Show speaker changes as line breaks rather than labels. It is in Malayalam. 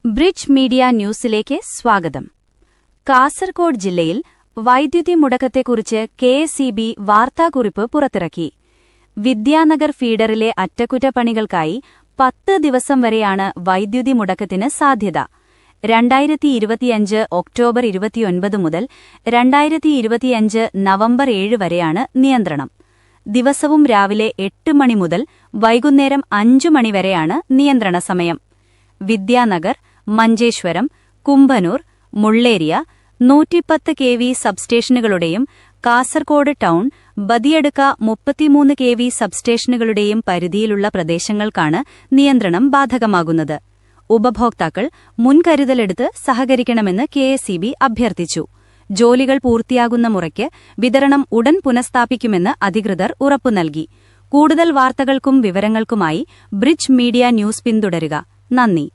ബ്രിഡ്ജ് മീഡിയ ന്യൂസിലേക്ക് സ്വാഗതം. കാസർകോട് ജില്ലയിൽ വൈദ്യുതി മുടക്കത്തെക്കുറിച്ച് കെഎസ്ഇബി വാർത്താക്കുറിപ്പ് പുറത്തിറക്കി. വിദ്യാനഗർ ഫീഡറിലെ അറ്റകുറ്റപ്പണികൾക്കായി 10 ദിവസം വരെയാണ് വൈദ്യുതി മുടക്കത്തിന് സാധ്യത. 2025 ഒക്ടോബർ 29 മുതൽ 2025 നവംബർ 7 വരെയാണ് നിയന്ത്രണം. ദിവസവും രാവിലെ 8 മണി മുതൽ വൈകുന്നേരം 5 മണി വരെയാണ് നിയന്ത്രണ സമയം. വിദ്യാനഗർ, മഞ്ചേശ്വരം, കുംഭനൂർ, മുള്ളേരിയ 110 kV സബ്സ്റ്റേഷനുകളുടെയും കാസർകോട് ടൗൺ, ബദിയടുക്ക 33 kV സബ്സ്റ്റേഷനുകളുടെയും പരിധിയിലുള്ള പ്രദേശങ്ങൾക്കാണ് നിയന്ത്രണം ബാധകമാകുന്നത്. ഉപഭോക്താക്കൾ മുൻകരുതലെടുത്ത് സഹകരിക്കണമെന്ന് കെഎസ്ഇബി അഭ്യർത്ഥിച്ചു. ജോലികൾ പൂർത്തിയാകുന്ന മുറയ്ക്ക് വിതരണം ഉടൻ പുനഃസ്ഥാപിക്കുമെന്ന് അധികൃതർ ഉറപ്പു നൽകി. കൂടുതൽ വാർത്തകൾക്കും വിവരങ്ങൾക്കുമായി ബ്രിഡ്ജ് മീഡിയ ന്യൂസ് പിന്തുടരുക. നന്ദി.